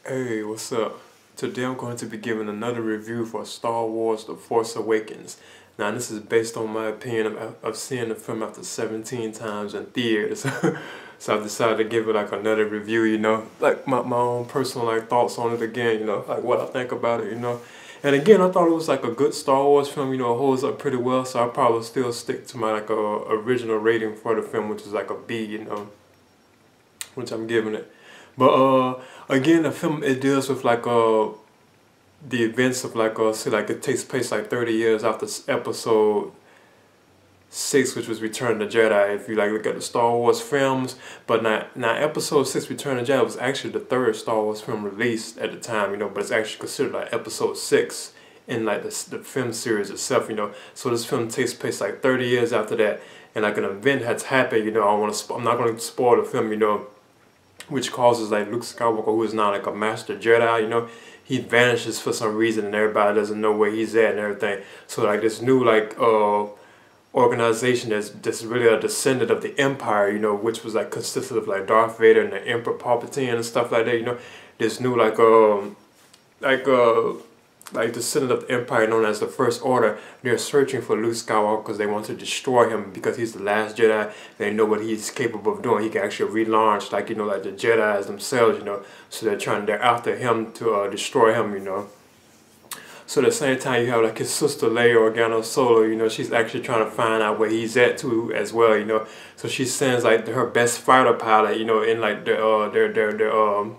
Hey, what's up? Today I'm going to be giving another review for Star Wars The Force Awakens. Now, this is based on my opinion of seeing the film after 17 times in theaters. So I've decided to give it like another review, like my own personal like thoughts on it again, like what I think about it. And again, I thought it was like a good Star Wars film, it holds up pretty well, so I'll probably still stick to my like original rating for the film, which is like a B, which I'm giving it. But again, the film it deals with like the events of like say like it takes place like 30 years after episode 6, which was Return of the Jedi. If you like look at the Star Wars films, but now episode 6, Return of the Jedi, was actually the third Star Wars film released at the time, but it's actually considered like episode 6 in like the film series itself. So this film takes place like 30 years after that, and like an event has happened. I'm not going to spoil the film. Which causes like Luke Skywalker, who is now like a master Jedi, he vanishes for some reason and everybody doesn't know where he's at and everything. So like this new like organization that's really a descendant of the Empire, which was like consisted of like Darth Vader and the Emperor Palpatine and stuff like that. This new like like descendant of the Empire known as the First Order. They're searching for Luke Skywalker because they want to destroy him because he's the last Jedi. They know what he's capable of doing. He can actually relaunch like like the Jedi's themselves. So they're after him to destroy him. So at the same time, you have like his sister Leia Organa Solo. She's actually trying to find out where he's at too as well. So she sends like her best fighter pilot, in like their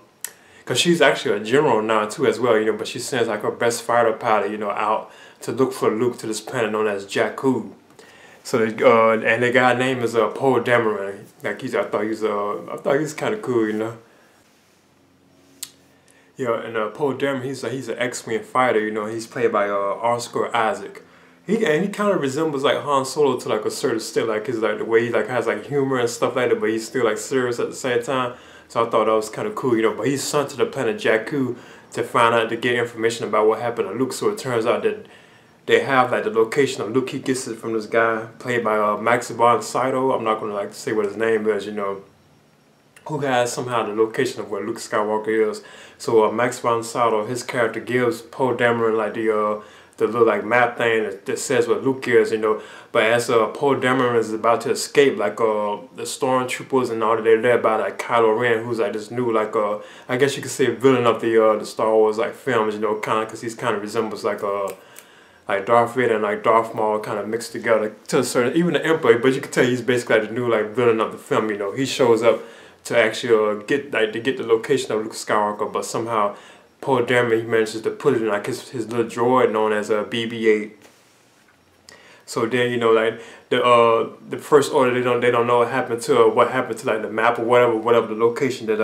because she's actually a general now too as well, but she sends like her best fighter pilot, out to look for Luke to this planet known as Jakku. So and the guy's name is Poe Dameron. Like I thought he's kind of cool. Yeah, and Poe Dameron, he's an X-wing fighter. He's played by Oscar Isaac. He kind of resembles like Han Solo to like a certain extent, like his like the way he like has like humor and stuff like that, but he's still like serious at the same time. So I thought that was kind of cool, But he's sent to the planet Jakku to find out to get information about what happened to Luke. So it turns out that they have like the location of Luke. He gets it from this guy played by Max von Sydow. I'm not gonna like say what his name is, who has somehow the location of where Luke Skywalker is. So Max von Sydow, his character gives Poe Dameron like the little like map thing that says what Luke is. But as Poe Dameron is about to escape, like the stormtroopers and all that, they're led by like Kylo Ren, who's like this new like I guess you could say villain of the Star Wars like films, kind of because he's kind of resembles like Darth Vader and like Darth Maul kind of mixed together to a certain, even the Emperor, but you can tell he's basically like the new like villain of the film. He shows up to actually get the location of Luke Skywalker, but somehow Poe Dameron he manages to put it in like his little droid known as a BB-8. So then like the First Order they don't know what happened to like the map or whatever the location that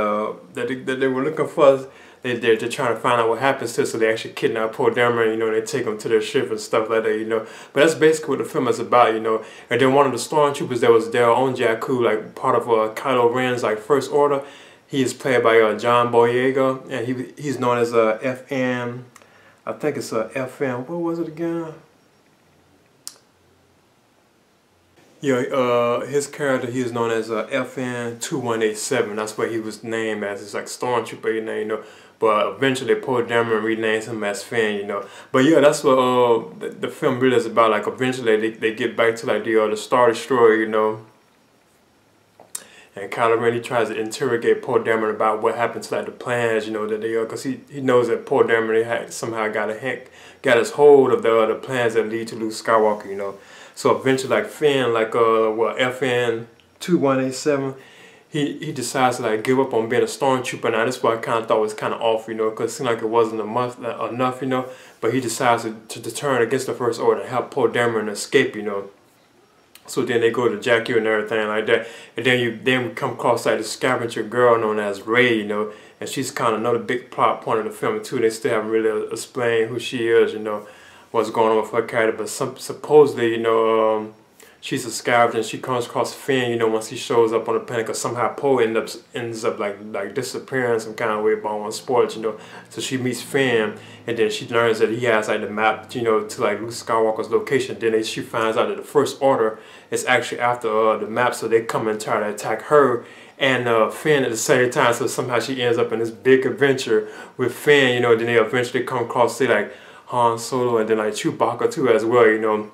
they were looking for. They're trying to find out what happens to it, so they actually kidnap Poe Dameron, and they take him to their ship and stuff like that. But that's basically what the film is about. And then one of the stormtroopers that was there on Jakku, like part of Kylo Ren's like First Order, he is played by John Boyega, and he's known as FN. I think it's FN. What was it again? Yeah, his character he is known as FN 2187. That's what he was named as. It's like stormtrooper name, But eventually Poe Dameron renames him as Finn, But yeah, that's what the film really is about. Like eventually they get back to like the Star Destroyer, And Kylo Ren he tries to interrogate Poe Dameron about what happened to like the plans, that they because he knows that Poe Dameron had somehow got his hold of the plans that lead to Luke Skywalker, So eventually, like Finn, like FN 2187, he decides to like give up on being a stormtrooper. Now this what I kind of thought was kind of off, because it seemed like it wasn't enough, But he decides to turn against the First Order and help Poe Dameron escape, So then they go to Jakku and everything like that, and then we come across like the scavenger girl known as Rey, and she's kind of another big plot point of the film too. They still haven't really explained who she is, what's going on with her character, but supposedly, she's a scavenger and she comes across Finn, you know, once he shows up on the planet, because somehow Poe ends up like disappearing some kind of way, but I want to spoil it, you know. So she meets Finn, and then she learns that he has like the map, you know, to like Luke Skywalker's location. Then she finds out that the First Order is actually after the map, so they come and try to attack her and Finn at the same time. So somehow she ends up in this big adventure with Finn, you know. Then they eventually come across, say, like Han Solo and then like Chewbacca too as well, you know.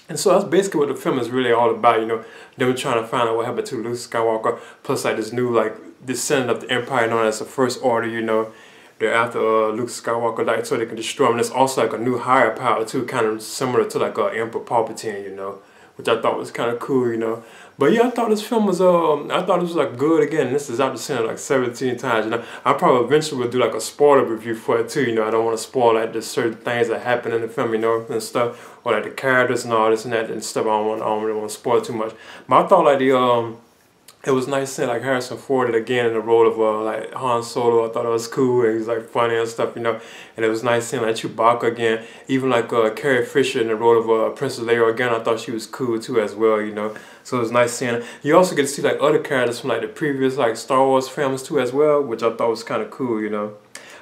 And so that's basically what the film is really all about, you know. Them trying to find out what happened to Luke Skywalker, plus like this new like descendant of the Empire known as the First Order, you know. They're after Luke Skywalker, like, so they can destroy him. And it's also like a new higher power too, kind of similar to like Emperor Palpatine, you know, which I thought was kind of cool, you know. But yeah, I thought this film was I thought it was like good. Again, this is after seeing it like 17 times, you know. I probably eventually will do like a spoiler review for it too, you know. I don't want to spoil like the certain things that happen in the film, you know, and stuff, or like the characters and all this and that and stuff. I don't really want to spoil too much. But I thought like it was nice seeing like Harrison Ford again in the role of like Han Solo. I thought it was cool, and he's like funny and stuff, you know. And it was nice seeing like Chewbacca again, even like Carrie Fisher in the role of Princess Leia again. I thought she was cool too as well, you know. So it was nice seeing her. You also get to see like other characters from like the previous like Star Wars films too as well, which I thought was kind of cool, you know.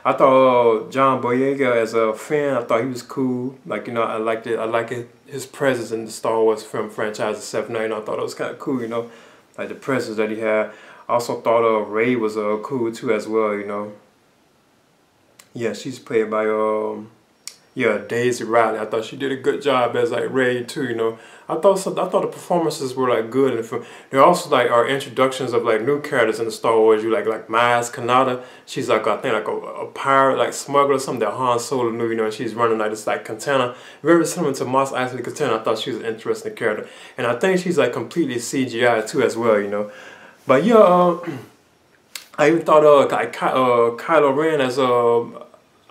I thought John Boyega as a fan, I thought he was cool. Like, you know, I liked it. I liked his presence in the Star Wars film franchise itself. Now, you know, I thought it was kind of cool, you know, like the presence that he had. I also thought Rey was cool too as well, you know. Yeah, she's played by yeah, Daisy Ridley. I thought she did a good job as like Rey too, you know. I thought the performances were like good in the film. There also like are introductions of like new characters in the Star Wars. You like Maz Kanata. She's like, I think like a pirate, like smuggler or something that Han Solo knew, you know. And she's running like this like container, very similar to Mos Eisley container. I thought she was an interesting character, and I think she's like completely CGI too as well, you know. But yeah, I even thought like Kylo Ren as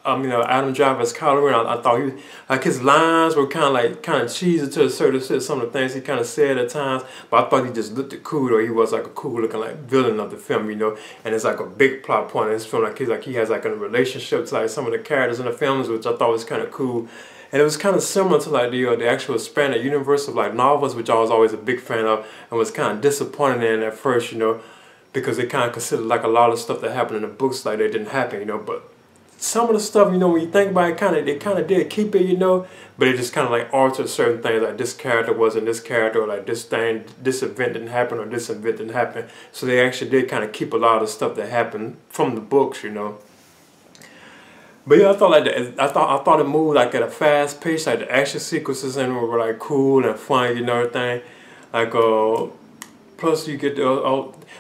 Adam Driver as Kylo Ren. I thought he was, like, his lines were kind of cheesy to a certain extent. Some of the things he kind of said at times, but I thought he just looked cool. Or he was like a cool looking like villain of the film, you know. And it's like a big plot point in this film. Like he has like a relationship to like some of the characters in the films, which I thought was kind of cool. And it was kind of similar to like the actual expanded universe of like novels, which I was always a big fan of, and was kind of disappointed in at first, you know, because they kind of considered like a lot of stuff that happened in the books like they didn't happen, you know. But some of the stuff, you know, when you think about it, they kind of did keep it, you know, but it just kind of like altered certain things, like this character wasn't this character, or like this event didn't happen, or this event didn't happen. So they actually did kind of keep a lot of stuff that happened from the books, you know. But yeah, I thought like I thought it moved like at a fast pace. Like the action sequences in it were like cool and funny, you know, everything. Like plus you get the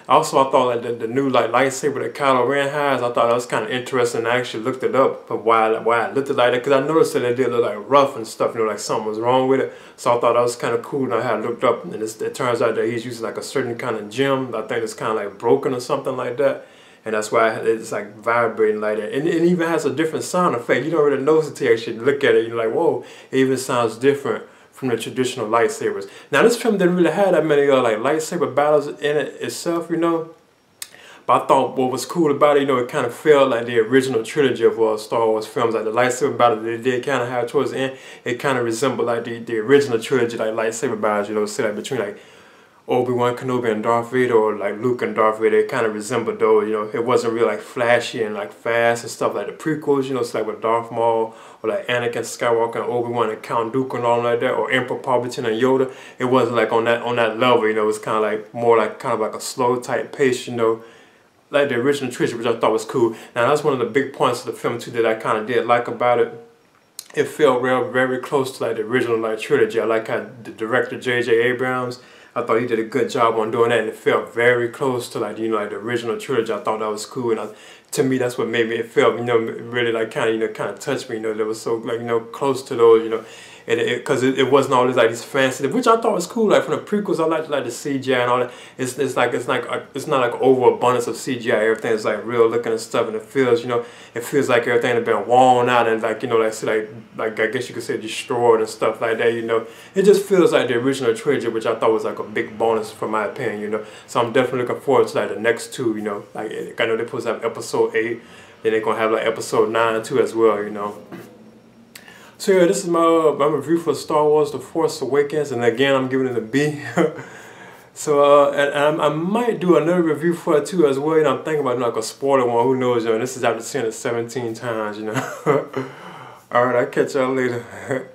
also I thought like the new like lightsaber that Kylo Ren has. I thought that was kind of interesting. I actually looked it up for why I looked at like that, because I noticed that it did look like rough and stuff. You know, like something was wrong with it. So I thought that was kind of cool. And I had looked up, and it turns out that he's using like a certain kind of gem. I think it's kind of like broken or something like that. And that's why it's like vibrating like that. And it even has a different sound effect. You don't really notice it until you actually look at it. You're like, whoa, it even sounds different from the traditional lightsabers. Now this film didn't really have that many like lightsaber battles in it itself, you know. But I thought what was cool about it, you know, it kind of felt like the original trilogy of Star Wars films. Like the lightsaber battle that they did kind of have towards the end, it kind of resembled like the original trilogy, like lightsaber battles, you know, say like between like Obi-Wan Kenobi and Darth Vader, or like Luke and Darth Vader. It kind of resembled those, you know. It wasn't real like flashy and like fast and stuff like the prequels, you know. It's like with Darth Maul, or like Anakin Skywalker and Obi-Wan and Count Dooku and all like that, or Emperor Palpatine and Yoda. It wasn't like on that level, you know. It was kind of like more like kind of like a slow type pace, you know, like the original trilogy, which I thought was cool. Now that's one of the big points of the film too that I kind of did like about it. It felt very close to like the original like trilogy. I like how the director J.J. Abrams, I thought he did a good job on doing that, and it felt very close to like, you know, like the original trilogy. I thought that was cool, and to me that's what made me, it felt, you know, really like kind of, you know, kind of touched me, you know, that was so like, you know, close to those, you know. Because it wasn't all this like these fancy, which I thought was cool. Like from the prequels, I like the CGI and all that. It's not like overabundance of CGI. Everything is like real looking and stuff, and it feels, you know, it feels like everything has been worn out and like, you know, like I guess you could say destroyed and stuff like that. You know, it just feels like the original trilogy, which I thought was like a big bonus for my opinion. You know, so I'm definitely looking forward to like the next two. You know, like I know they're supposed to have episode 8, then they're gonna have like episode 9 too as well. You know. So yeah, this is my review for Star Wars: The Force Awakens, and again I'm giving it a B. So and I might do another review for it too as well. You know, I'm thinking about like a spoiler one. Who knows, yo? And this is after seeing it 17 times. You know. All right, I'll catch y'all later.